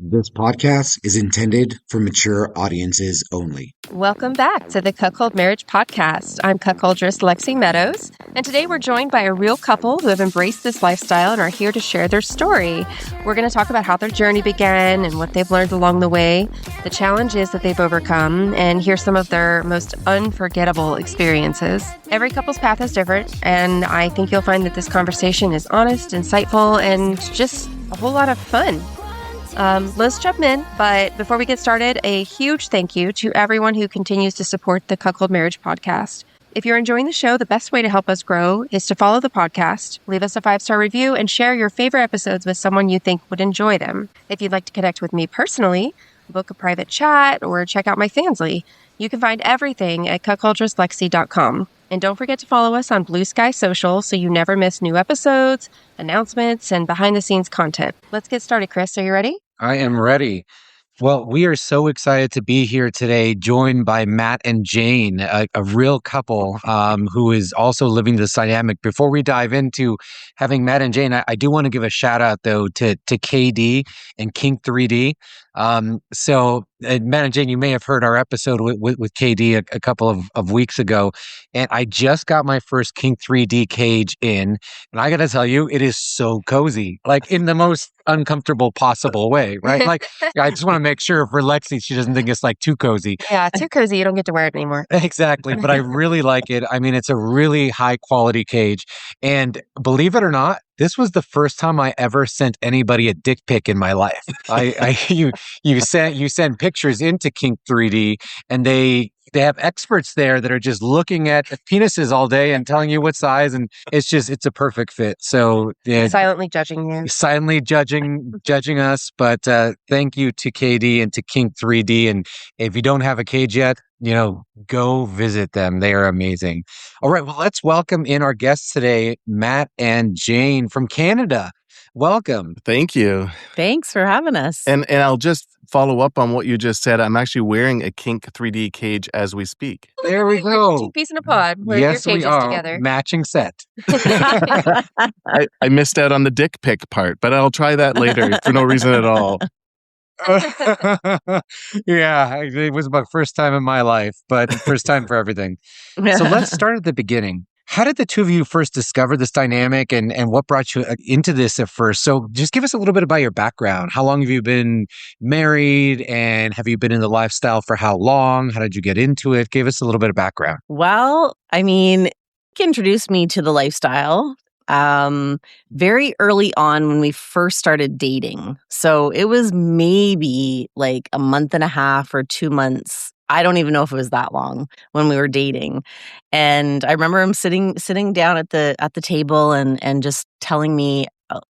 This podcast is intended for mature audiences only. Welcome back to the Cuckold Marriage Podcast. I'm cuckoldress Lexi Meadows, and today we're joined by a real couple who have embraced this lifestyle and are here to share their story. We're going to talk about how their journey began and what they've learned along the way, the challenges that they've overcome, and hear some of their most unforgettable experiences. Every couple's path is different, and I think you'll find that this conversation is honest, insightful, and just a whole lot of fun. Let's jump in, but before we get started, a huge thank you to everyone who continues to support the Cuckold Marriage Podcast. If you're enjoying the show, the best way to help us grow is to follow the podcast, leave us a 5-star review, and share your favorite episodes with someone you think would enjoy them. If you'd like to connect with me personally, book a private chat, or check out my Fansly, you can find everything at cuckoldresslexi.com. And don't forget to follow us on Blue Sky Social so you never miss new episodes, announcements, and behind-the-scenes content. Let's get started, Chris. Are you ready? I am ready. Well, we are so excited to be here today, joined by Matt and Jane, a real couple who is also living this dynamic. Before we dive into having Matt and Jane, I do want to give a shout out, though, to KD and Kink 3D. Matt and Jane, you may have heard our episode with KD a couple of weeks ago, and I just got my first Kink 3D cage in, and I got to tell you, it is so cozy, like in the most uncomfortable possible way, right? Like, I just want to make sure for Lexi, she doesn't think it's like too cozy. Yeah, too cozy. You don't get to wear it anymore. Exactly. But I really like it. I mean, it's a really high quality cage. And believe it or not, this was the first time I ever sent anybody a dick pic in my life. You send pictures into Kink 3D, and they have experts there that are just looking at penises all day and telling you what size, and it's a perfect fit. So yeah, Silently judging you. Silently judging us. But thank you to KD and to Kink 3D. And if you don't have a cage yet, go visit them. They are amazing. All right. Well, let's welcome in our guests today, Matt and Jane from Canada. Welcome. Thank you. Thanks for having us. And I'll just follow up on what you just said. I'm actually wearing a Kink 3D cage as we speak. There we go. Two peas in a pod. We're Yes, your we cages are. together. Matching set. I missed out on the dick pic part, but I'll try that later for no reason at all. Yeah, it was my first time in my life, but first time for everything. So let's start at the beginning. How did the two of you first discover this dynamic, and what brought you into this at first? So just give us a little bit about your background. How long have you been married, and have you been in the lifestyle for how long? How did you get into it? Give us a little bit of background. Well, Nick introduced me to the lifestyle very early on when we first started dating. So it was maybe like a month and a half or 2 months. I don't even know if it was that long when we were dating. And I remember him sitting down at the table and just telling me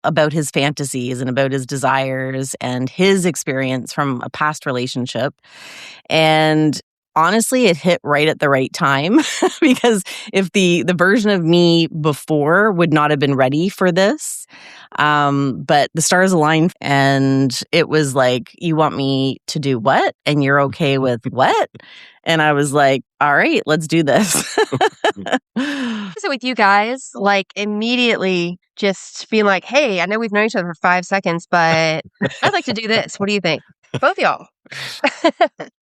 about his fantasies and about his desires and his experience from a past relationship. And honestly, it hit right at the right time because if the version of me before would not have been ready for this, but the stars aligned and it was like, you want me to do what? And you're okay with what? And I was like, all right, let's do this. So with you guys, like immediately just being like, hey, I know we've known each other for 5 seconds, but I'd like to do this. What do you think? Both y'all.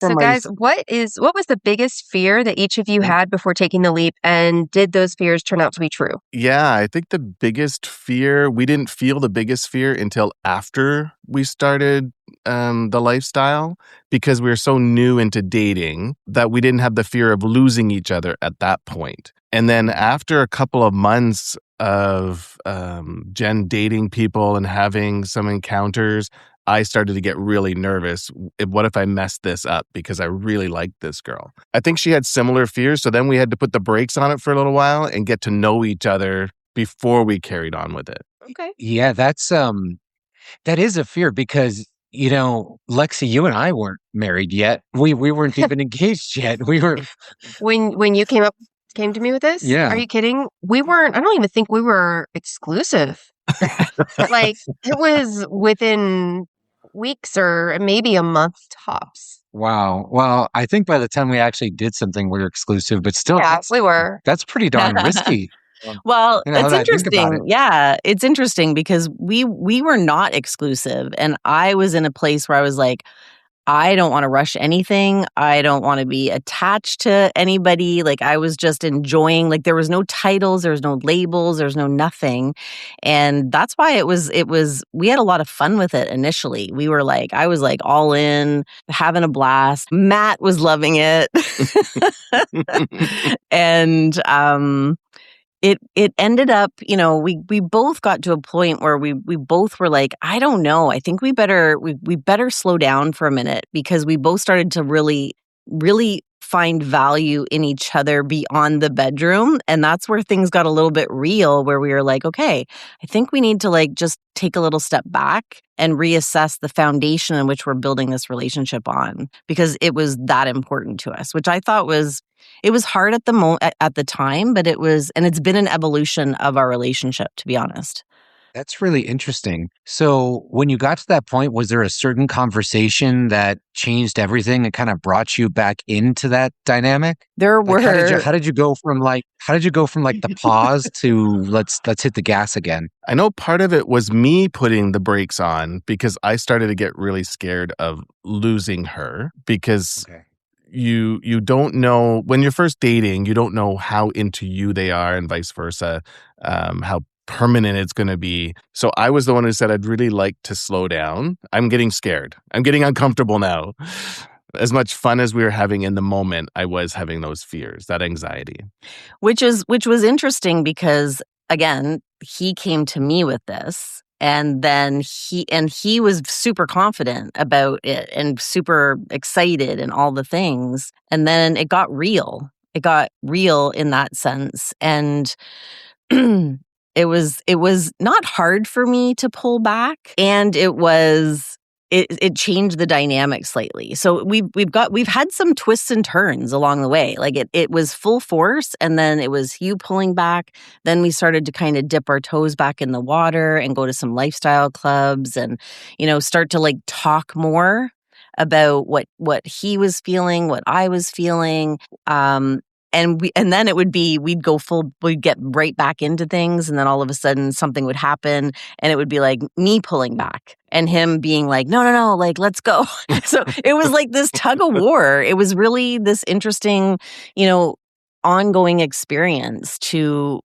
So guys, what was the biggest fear that each of you had before taking the leap, and did those fears turn out to be true? Yeah, I think the biggest fear, we didn't feel the biggest fear until after we started the lifestyle, because we were so new into dating that we didn't have the fear of losing each other at that point. And then after a couple of months of Jen dating people and having some encounters, I started to get really nervous. What if I mess this up? Because I really liked this girl. I think she had similar fears. So then we had to put the brakes on it for a little while and get to know each other before we carried on with it. Okay. Yeah, that is a fear because, Lexi, you and I weren't married yet. We weren't even engaged yet. We were. When you came to me with this? Yeah. Are you kidding? I don't even think we were exclusive. Like, it was within weeks or maybe a month tops. Wow. Well, I think by the time we actually did something, we were exclusive, but still, Yeah, we were. that's pretty darn risky. Well, You know, now it's that I think about interesting. it. Yeah, it's interesting because we were not exclusive, and I was in a place where I was like, I don't want to rush anything. I don't want to be attached to anybody. Like I was just enjoying, like there was no titles, there was no labels, there's no nothing. And that's why we had a lot of fun with it initially. I was like all in, having a blast. Matt was loving it. And it ended up, we both got to a point where we both were like, I don't know, I think we better slow down for a minute, because we both started to really find value in each other beyond the bedroom. And that's where things got a little bit real, where we were like, okay, I think we need to like just take a little step back and reassess the foundation in which we're building this relationship on, because it was that important to us, which I thought it was hard at the time, but it's been an evolution of our relationship, to be honest. That's really interesting. So when you got to that point, was there a certain conversation that changed everything and kind of brought you back into that dynamic? There Like were how did you go from the pause to let's hit the gas again? I know part of it was me putting the brakes on because I started to get really scared of losing her, because Okay. you don't know when you're first dating, you don't know how into you they are and vice versa, how permanent it's going to be. So I was the one who said I'd really like to slow down. I'm getting scared. I'm getting uncomfortable now. As much fun as we were having in the moment, I was having those fears, that anxiety. which was interesting because, again, he came to me with this, and then he was super confident about it and super excited and all the things, and then it got real in that sense. And it was not hard for me to pull back, and it changed the dynamic slightly. So we've had some twists and turns along the way. Like it was full force, and then it was you pulling back. Then we started to kind of dip our toes back in the water and go to some lifestyle clubs, and start to like talk more about what he was feeling, what I was feeling. And then we'd get right back into things, and then all of a sudden something would happen, and it would be like me pulling back and him being like, no, like, let's go. So it was like this tug of war. It was really this interesting, ongoing experience to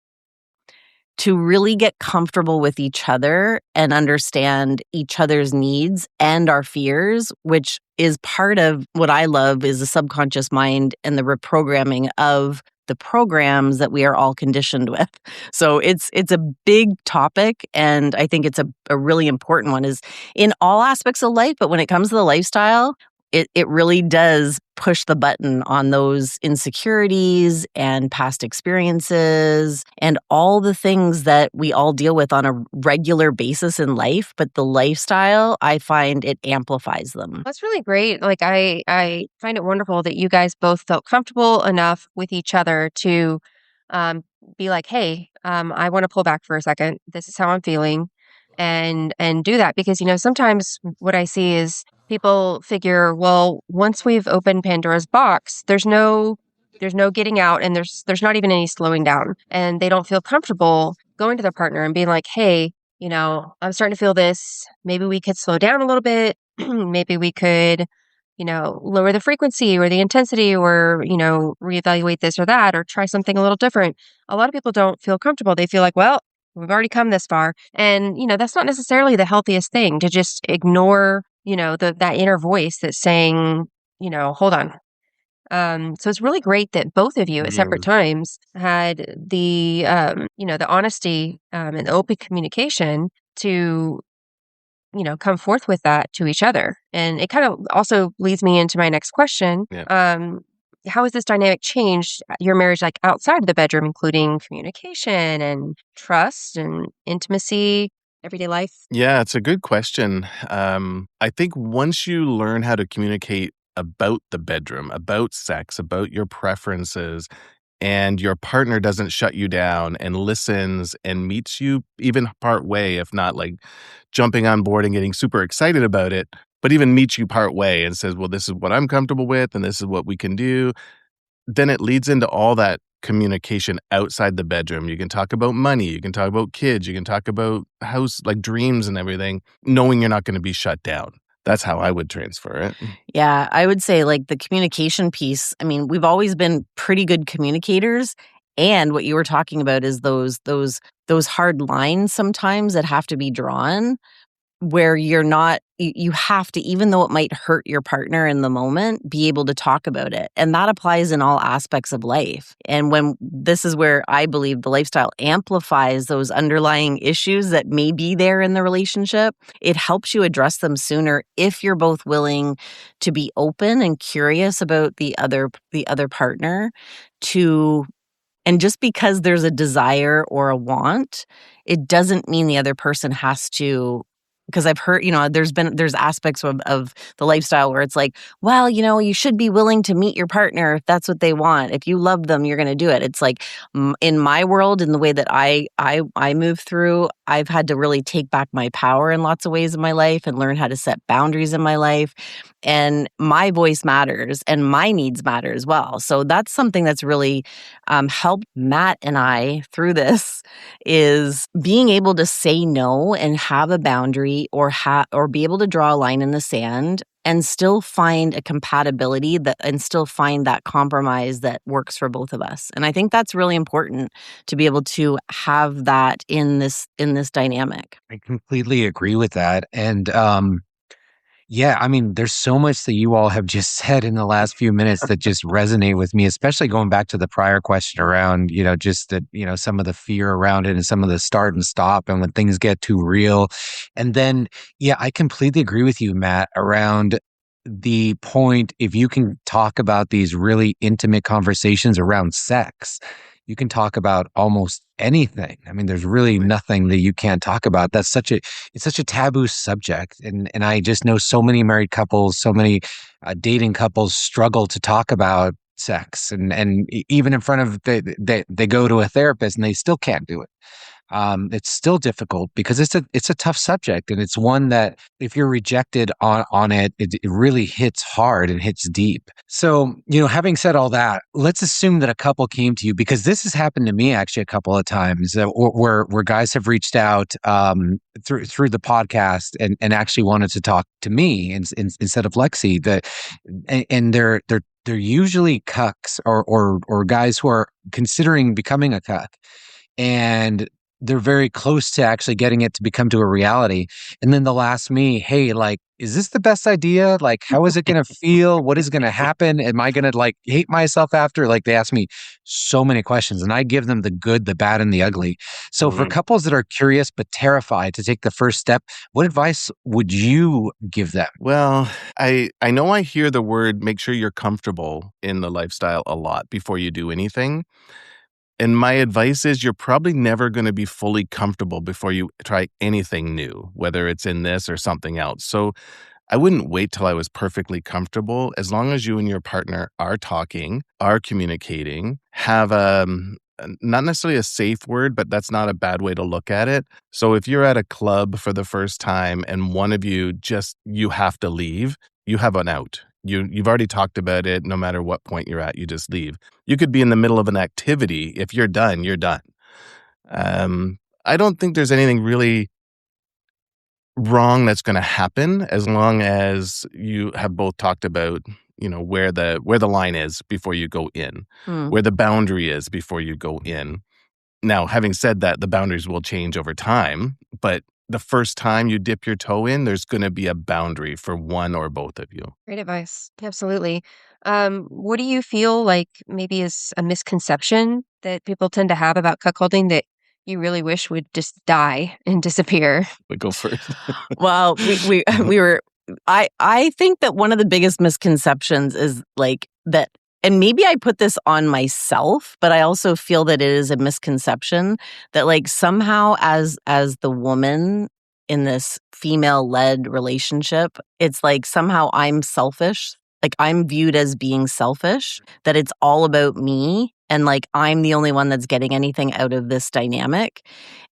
really get comfortable with each other and understand each other's needs and our fears, which is part of what I love is the subconscious mind and the reprogramming of the programs that we are all conditioned with. So it's a big topic, and I think it's a really important one is in all aspects of life, but when it comes to the lifestyle, it really does push the button on those insecurities and past experiences and all the things that we all deal with on a regular basis in life. But the lifestyle, I find it amplifies them. That's really great. Like I find it wonderful that you guys both felt comfortable enough with each other to be like, hey, I want to pull back for a second. This is how I'm feeling. And do that, because sometimes what I see is people figure, well, once we've opened Pandora's box, there's no getting out, and there's not even any slowing down, and they don't feel comfortable going to their partner and being like, hey, I'm starting to feel this. Maybe we could slow down a little bit. Maybe we could, lower the frequency or the intensity, or, reevaluate this or that, or try something a little different. A lot of people don't feel comfortable. They feel like, well, we've already come this far. And, that's not necessarily the healthiest thing, to just ignore, that inner voice that's saying, hold on. So it's really great that both of you at separate times had the, the honesty and open communication to, come forth with that to each other. And it kind of also leads me into my next question. Yeah. How has this dynamic changed your marriage, like outside of the bedroom, including communication and trust and intimacy, everyday life? Yeah, it's a good question. I think once you learn how to communicate about the bedroom, about sex, about your preferences, and your partner doesn't shut you down and listens and meets you even part way, if not like jumping on board and getting super excited about it, but even meets you part way and says, well, this is what I'm comfortable with and this is what we can do, then it leads into all that communication outside the bedroom. You can talk about money, you can talk about kids, you can talk about house, like dreams and everything, knowing you're not going to be shut down. That's how I would transfer it. Yeah, I would say like the communication piece. I mean, we've always been pretty good communicators. And what you were talking about is those hard lines sometimes that have to be drawn, where you're not, you have to, even though it might hurt your partner in the moment, be able to talk about it. And that applies in all aspects of life. And when this is where I believe the lifestyle amplifies those underlying issues that may be there in the relationship, it helps you address them sooner if you're both willing to be open and curious about the other partner to. And just because there's a desire or a want, it doesn't mean the other person has to. Because I've heard, there's aspects of the lifestyle where it's like, well, you should be willing to meet your partner if that's what they want. If you love them, you're going to do it. It's like in my world, in the way that I move through, I've had to really take back my power in lots of ways in my life and learn how to set boundaries in my life. And my voice matters and my needs matter as well. So that's something that's really helped Matt and I through this, is being able to say no and have a boundary or be able to draw a line in the sand and still find a compatibility and still find that compromise that works for both of us. And I think that's really important to be able to have that in this dynamic. I completely agree with that. And yeah, I mean, there's so much that you all have just said in the last few minutes that just resonate with me, especially going back to the prior question around, just that, some of the fear around it and some of the start and stop and when things get too real. And then, yeah, I completely agree with you, Matt, around the point, if you can talk about these really intimate conversations around sex, you can talk about almost anything. I mean, there's really nothing that you can't talk about. It's such a taboo subject. And I just know so many married couples, so many dating couples struggle to talk about sex. And even in front of, they go to a therapist and they still can't do it. It's still difficult because it's a tough subject, and it's one that if you're rejected on it, it really hits hard and hits deep. So, having said all that, let's assume that a couple came to you, because this has happened to me actually a couple of times, where guys have reached out through the podcast and actually wanted to talk to me instead of Lexi. And they're usually cucks or guys who are considering becoming a cuck. And they're very close to actually getting it to become to a reality. And then they'll ask me, hey, like, is this the best idea? Like, how is it going to feel? What is going to happen? Am I going to hate myself after? Like, they ask me so many questions, and I give them the good, the bad, and the ugly. So for couples that are curious but terrified to take the first step, what advice would you give them? Well, I know I hear the word, make sure you're comfortable in the lifestyle a lot before you do anything. And my advice is you're probably never going to be fully comfortable before you try anything new, whether it's in this or something else. So I wouldn't wait till I was perfectly comfortable. As long as you and your partner are talking, are communicating, have not necessarily a safe word, but that's not a bad way to look at it. So if you're at a club for the first time and one of you you have to leave, you have an out. You've already talked about it. No matter what point you're at, you just leave. You could be in the middle of an activity. If you're done, you're done. I don't think there's anything really wrong that's going to happen as long as you have both talked about, where the line is before you go in, where the boundary is before you go in. Now, having said that, the boundaries will change over time, but the first time you dip your toe in, there's going to be a boundary for one or both of you. Great advice. Absolutely. What do you feel like maybe is a misconception that people tend to have about cuckolding that you really wish would just die and disappear? But go first. Well, I think that one of the biggest misconceptions is like that, and maybe I put this on myself, but I also feel that it is a misconception that like somehow as the woman in this female-led relationship, it's like somehow I'm selfish. Like I'm viewed as being selfish, that it's all about me and like I'm the only one that's getting anything out of this dynamic.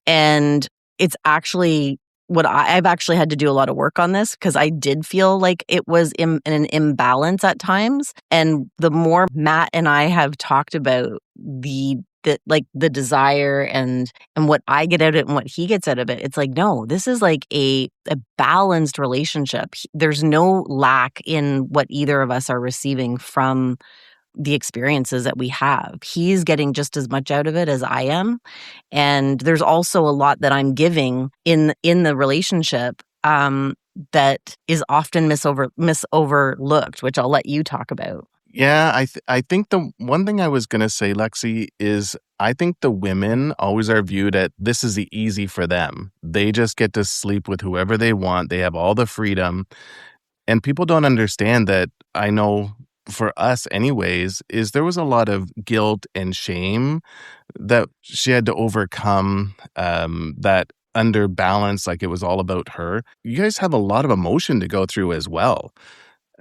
And it's actually I've actually had to do a lot of work on this because I did feel like it was in an imbalance at times. And the more Matt and I have talked about the desire and what I get out of it and what he gets out of it, it's like, no, this is like a balanced relationship. There's no lack in what either of us are receiving from the experiences that we have. He's getting just as much out of it as I am. And there's also a lot that I'm giving in the relationship that is often misoverlooked, which I'll let you talk about. Yeah, I think the one thing I was going to say, Lexi, is I think the women always are viewed at this is easy for them. They just get to sleep with whoever they want. They have all the freedom. And people don't understand that. I know for us anyways, is there was a lot of guilt and shame that she had to overcome, that under balance, like it was all about her. You guys have a lot of emotion to go through as well.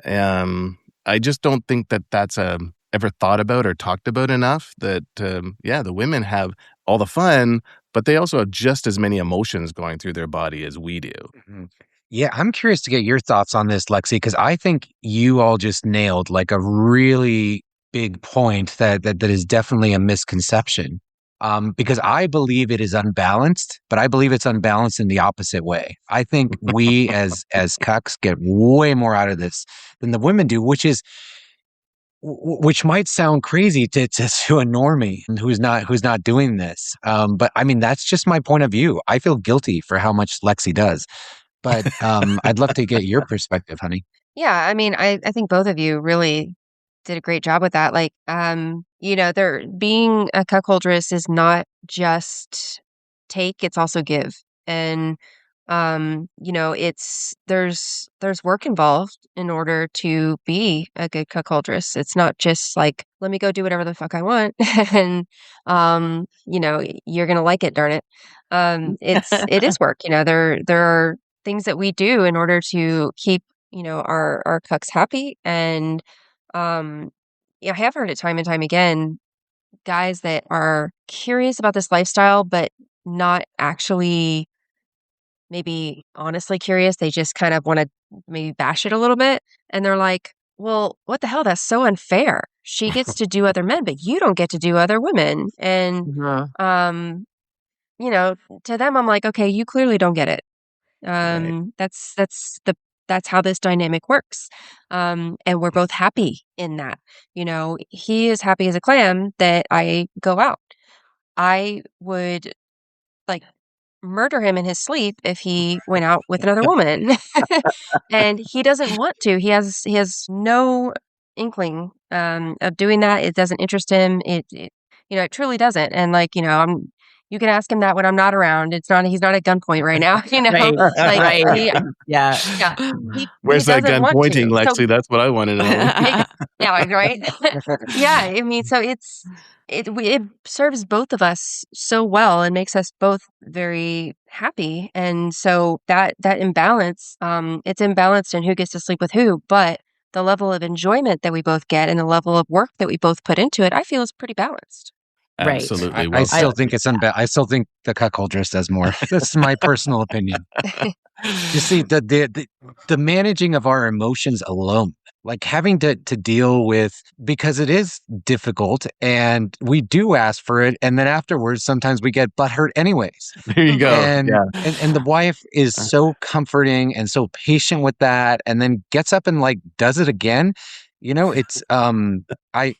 I just don't think that that's ever thought about or talked about enough, that, the women have all the fun, but they also have just as many emotions going through their body as we do. Mm-hmm. Yeah, I'm curious to get your thoughts on this, Lexi, because I think you all just nailed like a really big point that is definitely a misconception. Because I believe it is unbalanced, but I believe it's unbalanced in the opposite way. I think we as cucks get way more out of this than the women do, which might sound crazy to a normie who's not doing this. But I mean, that's just my point of view. I feel guilty for how much Lexi does. But I'd love to get your perspective, honey. Yeah, I mean, I think both of you really did a great job with that. Like, there being a cuckoldress is not just take, it's also give. And there's work involved in order to be a good cuckoldress. It's not just like, let me go do whatever the fuck I want and you're gonna like it, darn it. It is work. There are things that we do in order to keep our cucks happy. And I have heard it time and time again, guys that are curious about this lifestyle but not actually maybe honestly curious. They just kind of want to maybe bash it a little bit, and they're like, well, what the hell, that's so unfair. She gets to do other men but you don't get to do other women. And to them I'm like, okay, you clearly don't get it. Right. That's how this dynamic works. And we're both happy in that. He is happy as a clam that I go out. I would like murder him in his sleep if he went out with another woman. And he doesn't want to. He has no inkling of doing that. It doesn't interest him. It truly doesn't. And you can ask him that when I'm not around. He's not at gunpoint right now, Right. Like Right. Yeah. Where's that gun pointing, Lexi? So, That's what I want to know. yeah, right. Yeah, I mean, so it serves both of us so well and makes us both very happy. And so that imbalance, it's imbalanced in who gets to sleep with who, but the level of enjoyment that we both get and the level of work that we both put into it, I feel is pretty balanced. Right. Absolutely. I still think it's I still think the cuckoldress does more. That's my personal opinion. You see, the managing of our emotions alone, like having to deal with, because it is difficult and we do ask for it, and then afterwards sometimes we get butthurt anyways. There you go. And, Yeah. and the wife is so comforting and so patient with that, and then gets up and like does it again. It's I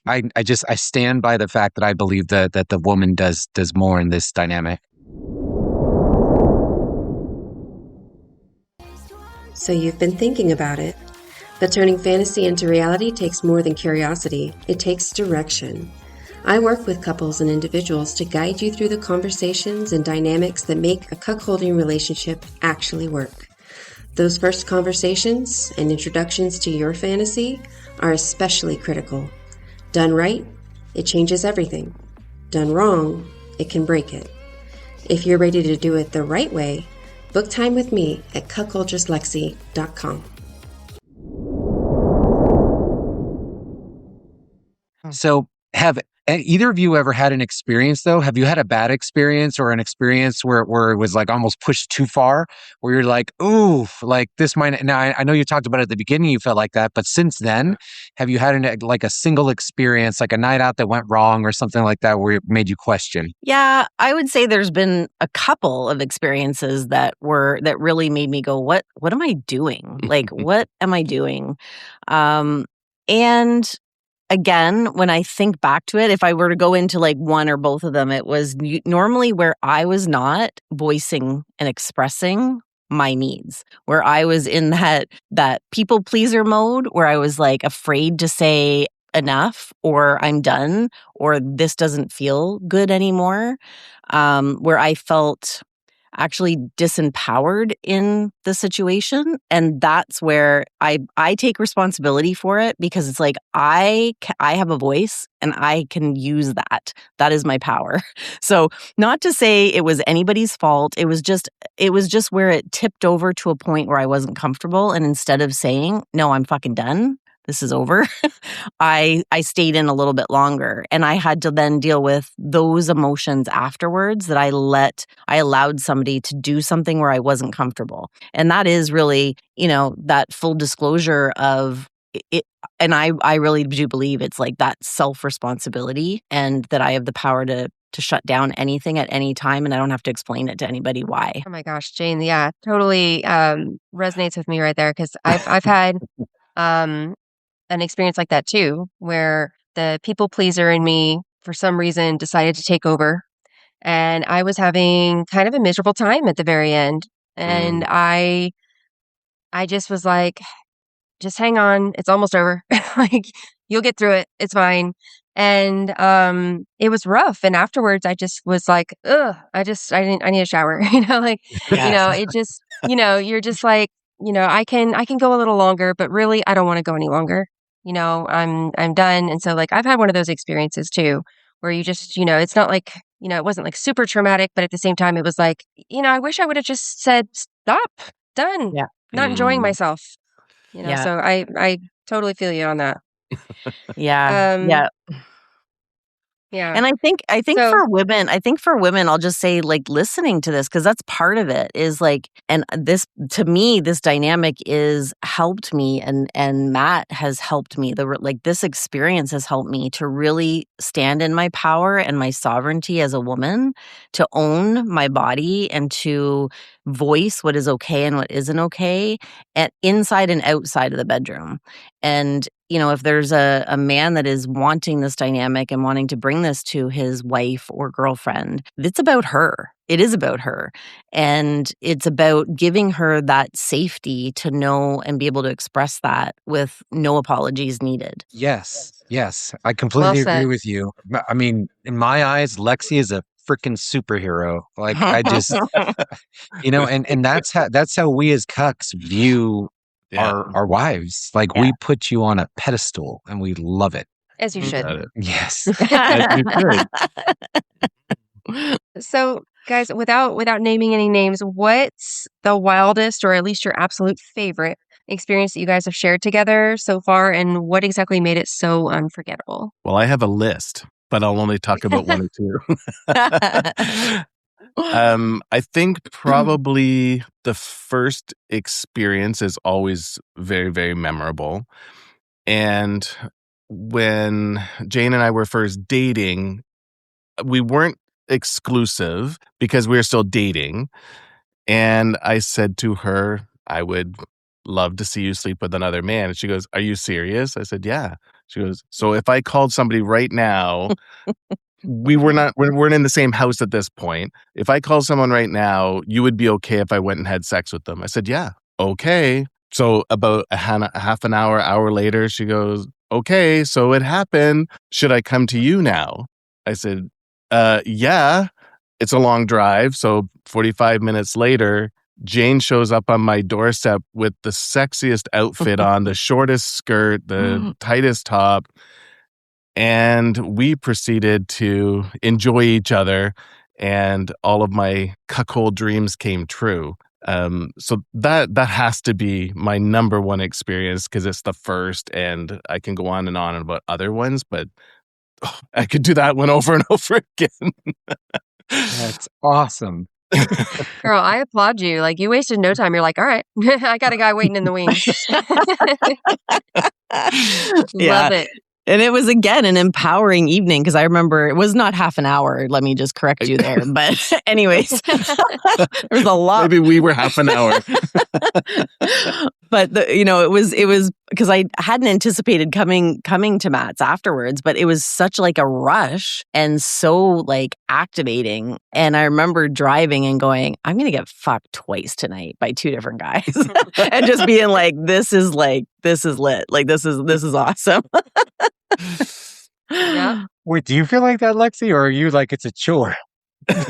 stand by the fact that I believe that the woman does more in this dynamic. So you've been thinking about it. But turning fantasy into reality takes more than curiosity. It takes direction. I work with couples and individuals to guide you through the conversations and dynamics that make a cuckolding relationship actually work. Those first conversations and introductions to your fantasy are especially critical. Done right, it changes everything. Done wrong, it can break it. If you're ready to do it the right way, book time with me at cuckoldresslexi.com. So Have either of you ever had an experience though? Have you had a bad experience or an experience where it was like almost pushed too far, where you're like, ooh, like this might. Now I know you talked about it at the beginning, you felt like that, but since then, have you had like a single experience, like a night out that went wrong or something like that, where it made you question? Yeah, I would say there's been a couple of experiences that really made me go, what am I doing? Like, what am I doing? And again, when I think back to it, if I were to go into like one or both of them, it was normally where I was not voicing and expressing my needs, where I was in that people pleaser mode, where I was like afraid to say enough or I'm done or this doesn't feel good anymore, where I felt actually disempowered in the situation. And that's where I take responsibility for it, because it's like I have a voice and I can use that. That is my power. So not to say it was anybody's fault. It was just where it tipped over to a point where I wasn't comfortable. And instead of saying, no, I'm fucking done, this is over, I stayed in a little bit longer, and I had to then deal with those emotions afterwards, that I allowed somebody to do something where I wasn't comfortable. And that is really, that full disclosure of it. And I really do believe it's like that self-responsibility, and that I have the power to shut down anything at any time, and I don't have to explain it to anybody why. Oh my gosh, Jane, yeah, totally resonates with me right there, because I've had an experience like that too, where the people pleaser in me for some reason decided to take over, and I was having kind of a miserable time at the very end, and I just was like, just hang on, it's almost over. Like, you'll get through it, it's fine. And it was rough, and afterwards I just was like, ugh, I need a shower. Like, it just, you're just like, I can go a little longer, but really I don't want to go any longer. I'm done. And so, like, I've had one of those experiences too, where you just, it's not like, it wasn't like super traumatic, but at the same time it was like, I wish I would have just said, stop, done, not enjoying myself. So I totally feel you on that. Yeah. Yeah. And I think So- for women, I'll just say, like, listening to this, because that's part of it, is like, and this, to me, this dynamic is helped me, and Matt has helped me. This experience has helped me to really stand in my power and my sovereignty as a woman, to own my body and to voice what is okay and what isn't okay, and inside and outside of the bedroom. And if there's a man that is wanting this dynamic and wanting to bring this to his wife or girlfriend, it's about her. It is about her. And it's about giving her that safety to know and be able to express that with no apologies needed. Yes. I completely Well agree said. with you. I mean, in my eyes, Lexi is a freaking superhero. Like, I just, and that's how we as cucks view our wives. Like, we put you on a pedestal and we love it. As you should. Yes. So, guys, without naming any names, what's the wildest, or at least your absolute favorite experience that you guys have shared together so far, and what exactly made it so unforgettable? Well, I have a list, but I'll only talk about one or two. I think probably the first experience is always very, very memorable. And when Jane and I were first dating, we weren't exclusive because we were still dating. And I said to her, I would love to see you sleep with another man. And she goes, are you serious? I said, yeah. She goes, so if I called somebody right now, we weren't in the same house at this point. If I called someone right now, you would be okay if I went and had sex with them. I said, yeah, okay. So about a half an hour later, she goes, okay, so it happened. Should I come to you now? I said, yeah. It's a long drive. So 45 minutes later, Jane shows up on my doorstep with the sexiest outfit on, the shortest skirt, the tightest top. And we proceeded to enjoy each other, and all of my cuckold dreams came true. So that has to be my number one experience, because it's the first, and I can go on and on about other ones, but I could do that one over and over again. That's awesome. Girl, I applaud you. Like, you wasted no time. You're like, all right, I got a guy waiting in the wings. Love it. And it was, again, an empowering evening because I remember it was not half an hour. Let me just correct you there. But anyways, there was a lot. Maybe we were half an hour. But it was because I hadn't anticipated coming to Matt's afterwards, but it was such like a rush and so like activating. And I remember driving and going, I'm going to get fucked twice tonight by two different guys. And just being like, this is lit. Like, this is awesome. Yeah. Wait, do you feel like that, Lexi, or are you like it's a chore?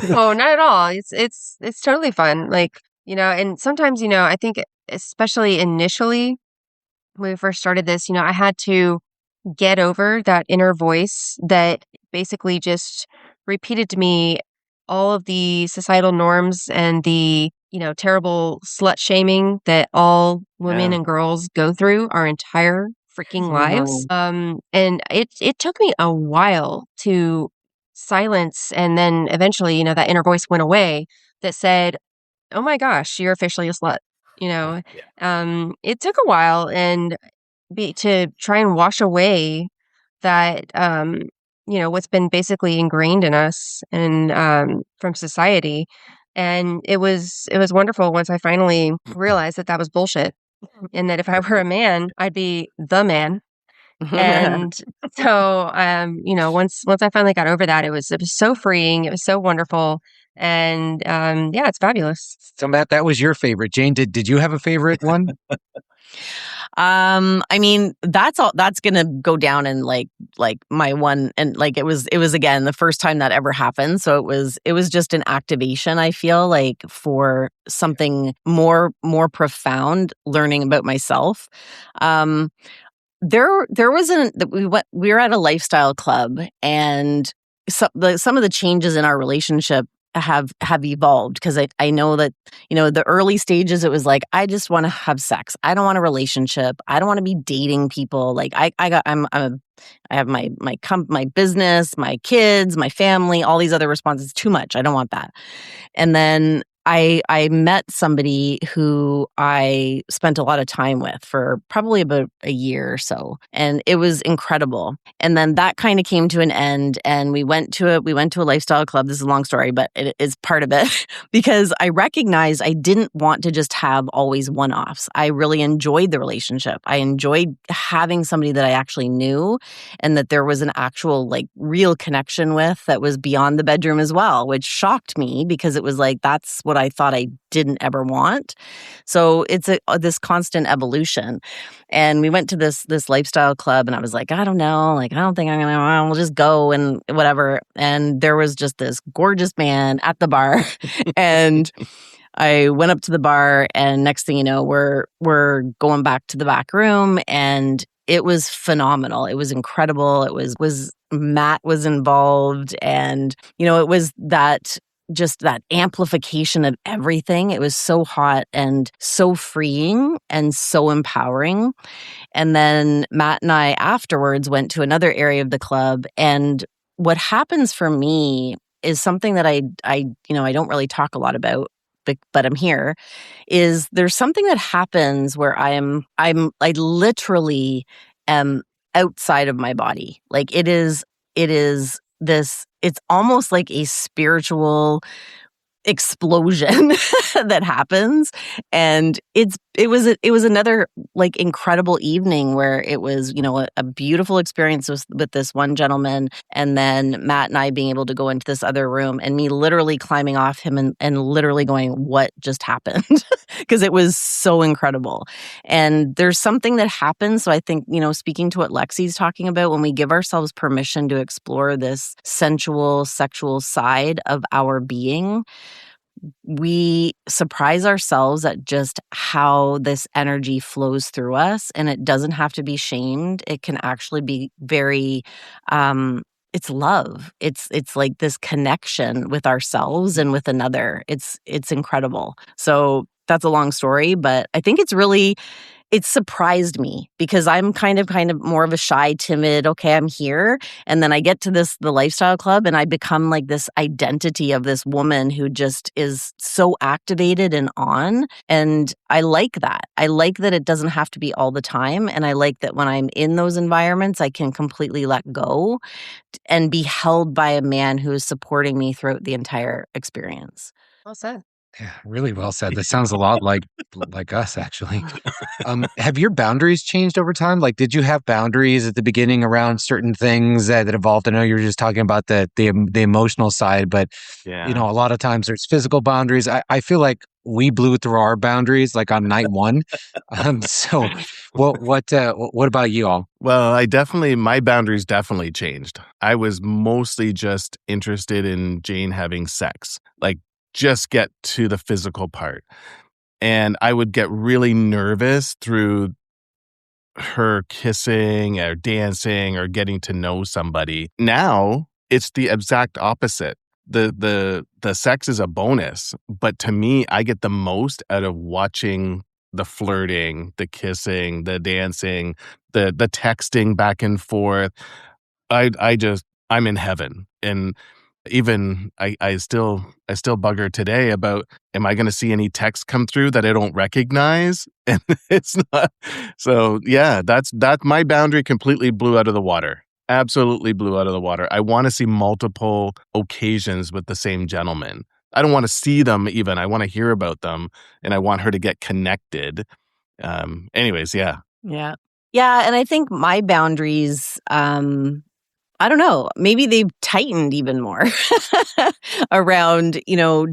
Oh, not at all. It's totally fun. Like, and sometimes, I think especially initially when we first started this, I had to get over that inner voice that basically just repeated to me all of the societal norms and the, terrible slut shaming that all women and girls go through our entire freaking lives. And it took me a while to silence, and then eventually, that inner voice went away that said, oh my gosh, you're officially a slut. It took a while and to try and wash away that, what's been basically ingrained in us and from society. And it was wonderful once I finally realized that was bullshit, and that if I were a man, I'd be the man. And so, once I finally got over that, it was so freeing. It was so wonderful. And it's fabulous. So Matt, that was your favorite. Jane, did you have a favorite one? I mean, that's gonna go down in like my one, and like it was again the first time that ever happened. So it was just an activation, I feel like, for something more profound, learning about myself. There wasn't that we were at a lifestyle club, and some of the changes in our relationship have evolved, because I know that, the early stages, it was like, I just want to have sex. I don't want a relationship. I don't want to be dating people. Like I have my business, my kids, my family, all these other responses. Too much. I don't want that. And then I met somebody who I spent a lot of time with for probably about a year or so, and it was incredible. And then that kind of came to an end, and we went to a lifestyle club. This is a long story, but it is part of it because I recognized I didn't want to just have always one-offs. I really enjoyed the relationship. I enjoyed having somebody that I actually knew, and that there was an actual like real connection with that was beyond the bedroom as well, which shocked me because it was like, that's what I thought I didn't ever want. So it's this constant evolution. And we went to this lifestyle club, and I was like, I don't know, like, I don't think I'm gonna, we'll just go and whatever. And there was just this gorgeous man at the bar. And I went up to the bar, and next thing you know, we're going back to the back room, and it was phenomenal. It was incredible. It was Matt was involved, and it was that amplification of everything. It was so hot and so freeing and so empowering. And then Matt and I afterwards went to another area of the club, and what happens for me is something that I don't really talk a lot about, but I'm here, is there's something that happens where I literally am outside of my body. Like it is this, it's almost like a spiritual explosion that happens. And it was another like incredible evening where it was, a beautiful experience with this one gentleman, and then Matt and I being able to go into this other room, and me literally climbing off him and literally going, what just happened? Because it was so incredible. And there's something that happens. So I think, speaking to what Lexi's talking about, when we give ourselves permission to explore this sensual, sexual side of our being, we surprise ourselves at just how this energy flows through us. And it doesn't have to be shamed. It can actually be very, it's love. It's like this connection with ourselves and with another. It's incredible. So that's a long story, but I think it's really it surprised me because I'm kind of more of a shy, timid, okay, I'm here. And then I get to the lifestyle club and I become like this identity of this woman who just is so activated and on. And I like that. I like that it doesn't have to be all the time. And I like that when I'm in those environments, I can completely let go and be held by a man who is supporting me throughout the entire experience. Well said. Yeah, really well said. That sounds a lot like us, actually. Have your boundaries changed over time? Like, did you have boundaries at the beginning around certain things that evolved? I know you were just talking about the emotional side, but Yeah. a lot of times there's physical boundaries. I feel like we blew through our boundaries like on night one. So, what about you all? Well, my boundaries definitely changed. I was mostly just interested in Jane having sex, like just get to the physical part. And I would get really nervous through her kissing or dancing or getting to know somebody. Now it's the exact opposite. The sex is a bonus, but to me, I get the most out of watching the flirting, the kissing, the dancing, the texting back and forth. I'm in heaven. And even I still bug her today about, am I going to see any text come through that I don't recognize? And it's not. So yeah, that's my boundary completely blew out of the water. Absolutely blew out of the water. I want to see multiple occasions with the same gentleman. I don't want to see them even. I want to hear about them, and I want her to get connected. Anyways, yeah. Yeah. Yeah. And I think my boundaries, I don't know, maybe they've tightened even more around,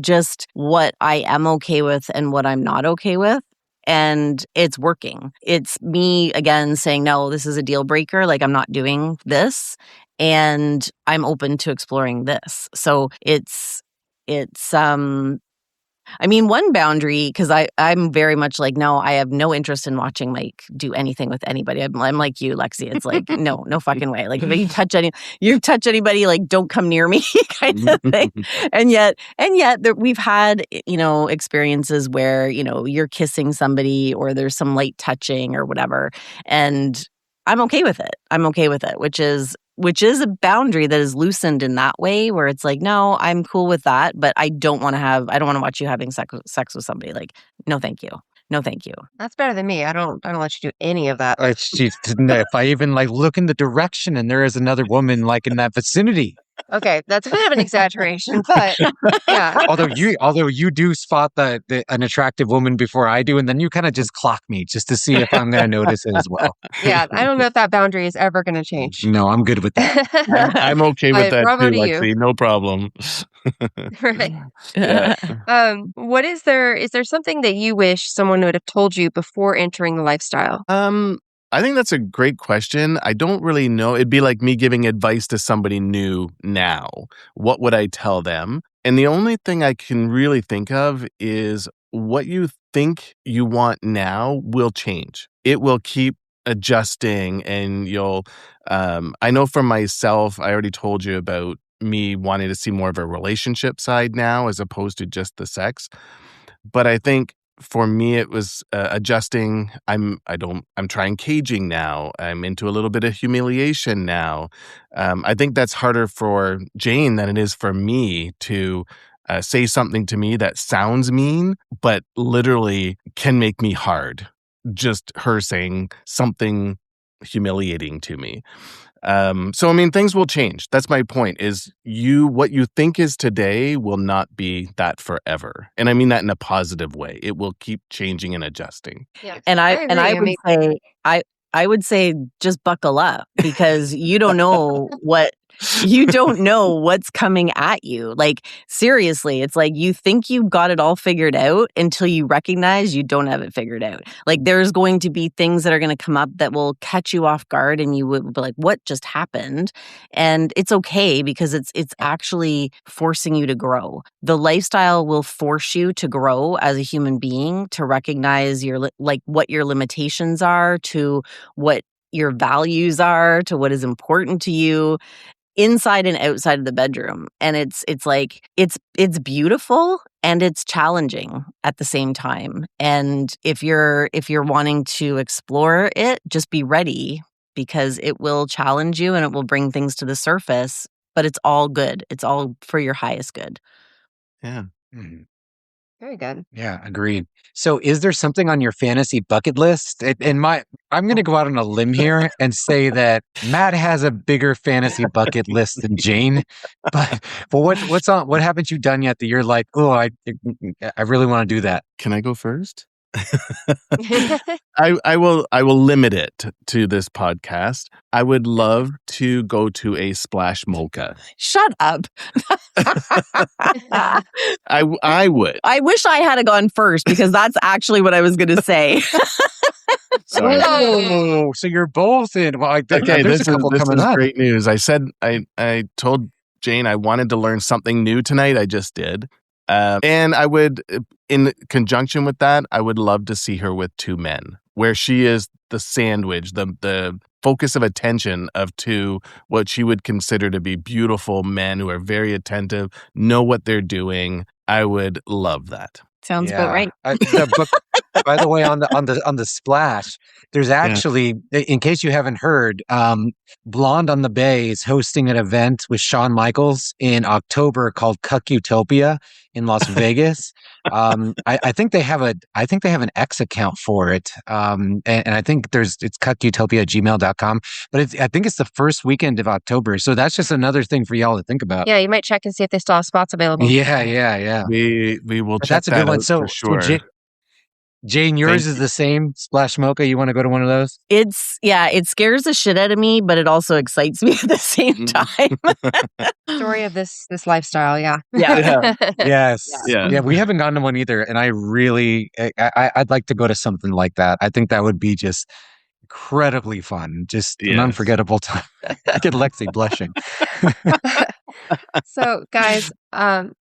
just what I am okay with and what I'm not okay with. And it's working. It's me again saying, no, this is a deal breaker. Like, I'm not doing this, and I'm open to exploring this. So it's one boundary, because I'm very much like, no, I have no interest in watching Mike do anything with anybody. I'm like you, Lexi. It's like, no fucking way. Like, if you touch anybody, like, don't come near me kind of thing. And yet we've had, experiences where, you're kissing somebody or there's some light touching or whatever. And I'm okay with it, which is a boundary that is loosened in that way, where it's like, no, I'm cool with that, but I don't want to watch you having sex with somebody. Like, no, thank you. No, thank you. That's better than me. I don't let you do any of that. If I even look in the direction and there is another woman in that vicinity. Okay, that's a bit of an exaggeration, but yeah. Although you do spot an attractive woman before I do, and then you kind of just clock me just to see if I'm going to notice it as well. Yeah, I don't know if that boundary is ever going to change. No, I'm good with that. I'm okay with that too, Lexi. No problem. Right. Yeah. Is there something that you wish someone would have told you before entering the lifestyle? I think that's a great question. I don't really know. It'd be like me giving advice to somebody new now. What would I tell them? And the only thing I can really think of is what you think you want now will change. It will keep adjusting, and I know for myself, I already told you about me wanting to see more of a relationship side now as opposed to just the sex. But I think for me, it was adjusting. I'm trying caging now. I'm into a little bit of humiliation now. I think that's harder for Jane than it is for me to say something to me that sounds mean, but literally can make me hard. Just her saying something humiliating to me. So, things will change. That's my point, is what you think is today will not be that forever. And I mean that in a positive way. It will keep changing and adjusting. Yeah. And I would say just buckle up, because you don't know what's coming at you. Like, seriously, it's like you think you got it all figured out until you recognize you don't have it figured out. Like, there's going to be things that are going to come up that will catch you off guard, and you would be like, what just happened? And it's okay, because it's actually forcing you to grow. The lifestyle will force you to grow as a human being, to recognize what your limitations are, to what your values are, to what is important to you, inside and outside of the bedroom. And it's beautiful, and it's challenging at the same time. And if you're wanting to explore it, just be ready, because it will challenge you and it will bring things to the surface, but it's all good. It's all for your highest good. Yeah. Mhm. Very good. Yeah, agreed. So is there something on your fantasy bucket list? I'm going to go out on a limb here and say that Matt has a bigger fantasy bucket list than Jane. But what haven't you done yet that you're like, oh, I really want to do that? Can I go first? I will limit it to this podcast. I would love to go to a splash mocha. Shut up. I would. I wish I had gone first, because that's actually what I was going to say. Sorry. Oh, so you're both in. Well, Okay, there's this a couple is coming up. great news. I said I told Jane I wanted to learn something new tonight. I just did. And I would, in conjunction with that, I would love to see her with two men, where she is the sandwich, the focus of attention of two, what she would consider to be beautiful men who are very attentive, know what they're doing. I would love that. Sounds about right. The book, by the way, on the splash, there's actually, in case you haven't heard, Blonde on the Bay is hosting an event with Shawn Michaels in October called Cuck Utopia in Las Vegas. I think they have an X account for it. And I think it's cuckutopia@gmail.com, but I think it's the first weekend of October. So that's just another thing for y'all to think about. Yeah, you might check and see if they still have spots available. Yeah. We will But check that's a good that one. out So, for sure. Jane, yours Thank is the same splash mocha. You want to go to one of those? It scares the shit out of me, but it also excites me at the same time. Story of this lifestyle, yeah. Yes. Yeah. Yeah, we haven't gone to one either. And I'd like to go to something like that. I think that would be just incredibly fun. Just an Yes. unforgettable time. Get Lexi blushing. So, guys,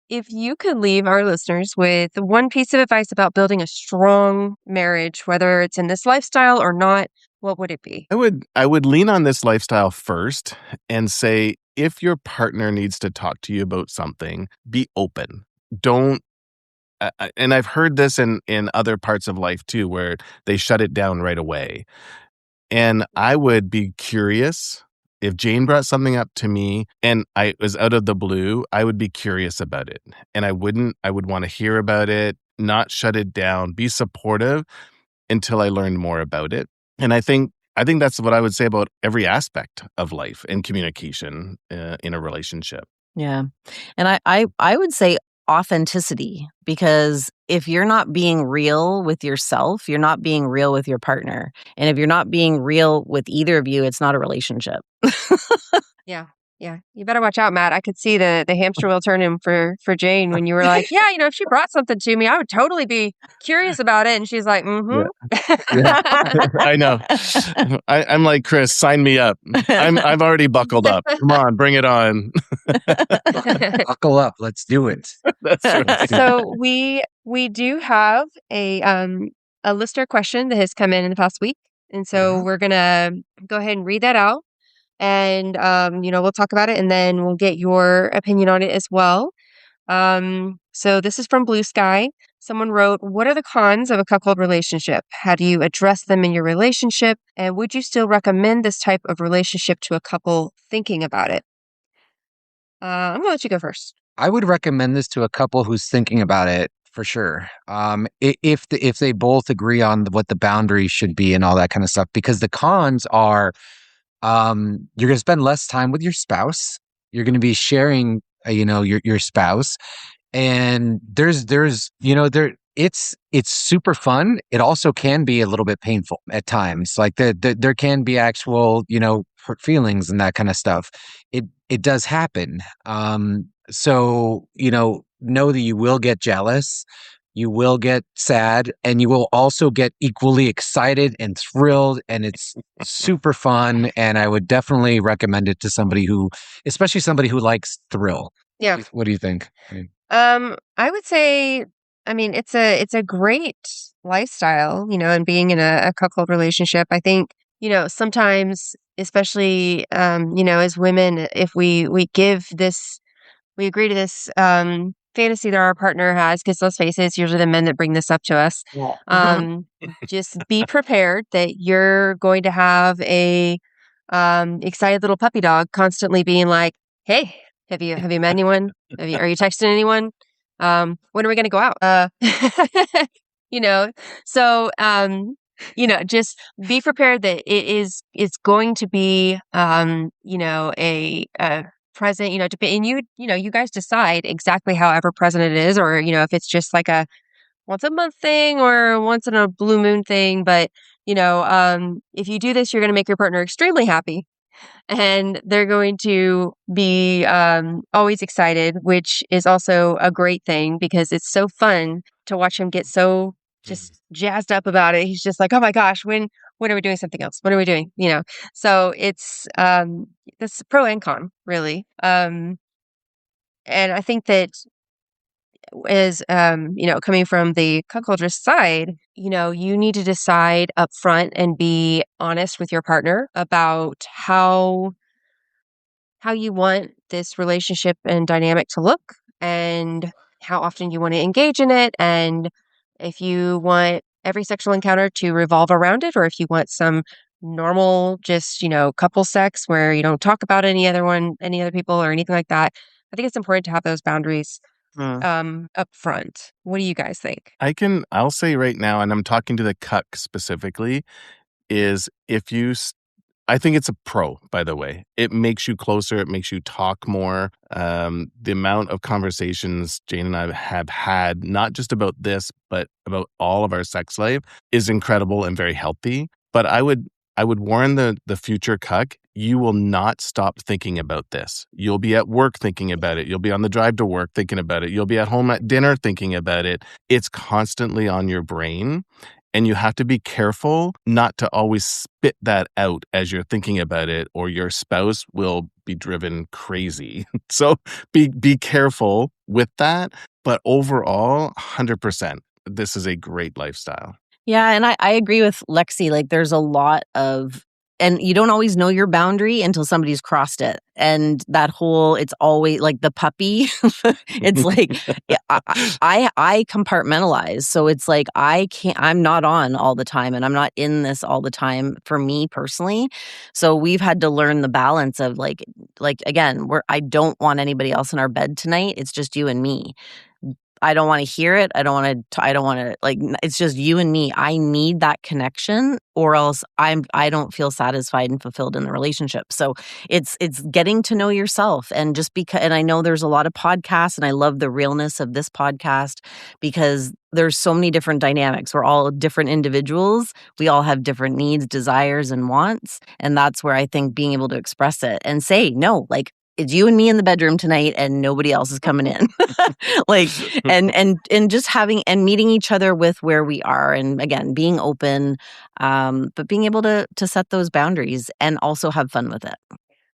if you could leave our listeners with one piece of advice about building a strong marriage, whether it's in this lifestyle or not, what would it be? I would lean on this lifestyle first and say, if your partner needs to talk to you about something, be open. Don't and I've heard this in other parts of life too, where they shut it down right away. And I would be curious. If Jane brought something up to me and I was out of the blue, I would be curious about it. And I would want to hear about it, not shut it down, be supportive until I learned more about it. And I think that's what I would say about every aspect of life and communication in a relationship. Yeah. And I would say authenticity, because if you're not being real with yourself, you're not being real with your partner. And if you're not being real with either of you, it's not a relationship. Yeah. You better watch out, Matt. I could see the hamster wheel turning for Jane when you were like, yeah, if she brought something to me, I would totally be curious about it. And she's like, Yeah. I know. I'm like, Chris, sign me up. I've already buckled up. Come on, bring it on. Buckle up. Let's do it. That's right. So we do have a listener question that has come in the past week. And so we're going to go ahead and read that out. And, we'll talk about it, and then we'll get your opinion on it as well. So this is from Blue Sky. Someone wrote, what are the cons of a cuckold relationship? How do you address them in your relationship? And would you still recommend this type of relationship to a couple thinking about it? I'm going to let you go first. I would recommend this to a couple who's thinking about it for sure. If they both agree on what the boundaries should be and all that kind of stuff, because the cons are, you're going to spend less time with your spouse. You're going to be sharing, your spouse, and it's super fun. It also can be a little bit painful at times. Like there can be actual, hurt feelings and that kind of stuff. It does happen. So, know that you will get jealous. You will get sad, and you will also get equally excited and thrilled, and it's super fun. And I would definitely recommend it to especially somebody who likes thrill. Yeah. What do you think? I would say, it's a great lifestyle, and being in a cuckold relationship. I think, sometimes, especially, as women, if we agree to this, fantasy that our partner has, because let's face it, it's usually the men that bring this up to us. Just be prepared that you're going to have a excited little puppy dog constantly being like, "Hey, have you met anyone? Are you texting anyone? When are we going to go out?" You know, so just be prepared that it's going to be a present, and you guys decide exactly however present it is, or if it's just like a once a month thing or once in a blue moon thing. But if you do this, you're going to make your partner extremely happy, and they're going to be always excited, which is also a great thing because it's so fun to watch him get so just jazzed up about it. He's just like, "Oh my gosh, when are we doing something else? What are we doing?" So it's this pro and con, really. And I think that is coming from the cuckoldress side, you need to decide up front and be honest with your partner about how you want this relationship and dynamic to look, and how often you want to engage in it, and if you want every sexual encounter to revolve around it, or if you want some normal, just, couple sex where you don't talk about any other people or anything like that. I think it's important to have those boundaries up front. What do you guys think? I'll say right now, and I'm talking to the cuck specifically, is I think it's a pro, by the way. It makes you closer. It makes you talk more. The amount of conversations Jane and I have had, not just about this, but about all of our sex life, is incredible and very healthy. But I would warn the future cuck, you will not stop thinking about this. You'll be at work thinking about it. You'll be on the drive to work thinking about it. You'll be at home at dinner thinking about it. It's constantly on your brain. And you have to be careful not to always spit that out as you're thinking about it, or your spouse will be driven crazy. So be careful with that. But overall, 100%, this is a great lifestyle. Yeah, and I agree with Lexi. Like, there's a lot of, and you don't always know your boundary until somebody's crossed it. And that whole, it's always like the puppy. It's like, I compartmentalize. So it's like, I'm not on all the time, and I'm not in this all the time for me personally. So we've had to learn the balance of like again, I don't want anybody else in our bed tonight. It's just you and me. I don't want to hear it. I don't want to, like, it's just you and me. I need that connection, or else I don't feel satisfied and fulfilled in the relationship. So it's getting to know yourself, and just and I know there's a lot of podcasts, and I love the realness of this podcast because there's so many different dynamics. We're all different individuals. We all have different needs, desires, and wants. And that's where I think being able to express it and say, no, like, it's you and me in the bedroom tonight, and nobody else is coming in. Like, and just having and meeting each other with where we are, and again, being open, but being able to set those boundaries and also have fun with it.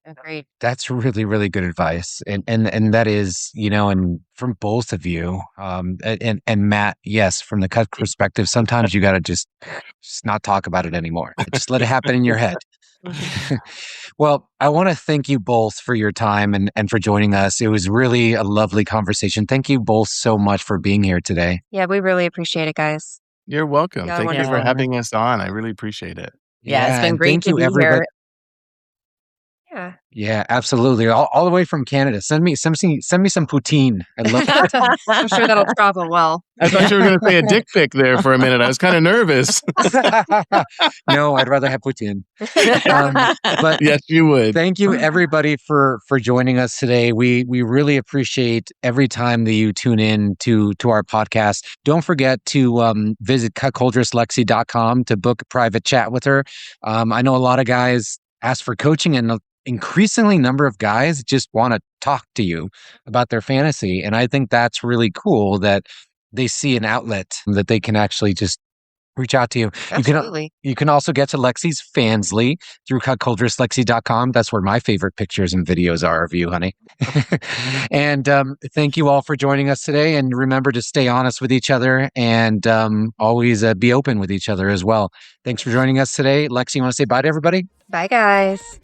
Agreed. That's really, really good advice. And that is, and from both of you, and Matt, yes, from the cuck perspective, sometimes you got to just not talk about it anymore. Just let it happen in your head. Well, I want to thank you both for your time and for joining us. It was really a lovely conversation. Thank you both so much for being here today. Yeah, we really appreciate it, guys. You're welcome. Yeah, Thank you for wonderful. having us on. I really appreciate it. Yeah, it's been and great thank to you, be everybody. here. Yeah. Yeah, absolutely. All the way from Canada. Send me some poutine. I love that. I'm sure that'll travel well. I thought you were going to say a dick pic there for a minute. I was kind of nervous. No, I'd rather have poutine. But Yes, you would. thank you, everybody, for joining us today. We really appreciate every time that you tune in to our podcast. Don't forget to visit cuckoldresslexi.com to book a private chat with her. I know a lot of guys ask for coaching, and an increasingly number of guys just want to talk to you about their fantasy. And I think that's really cool that they see an outlet that they can actually just reach out to you. Absolutely. You can also get to Lexi's Fansly through cuckoldresslexi.com. That's where my favorite pictures and videos are of you, honey. And thank you all for joining us today. And remember to stay honest with each other, and always be open with each other as well. Thanks for joining us today. Lexi, you want to say bye to everybody? Bye, guys.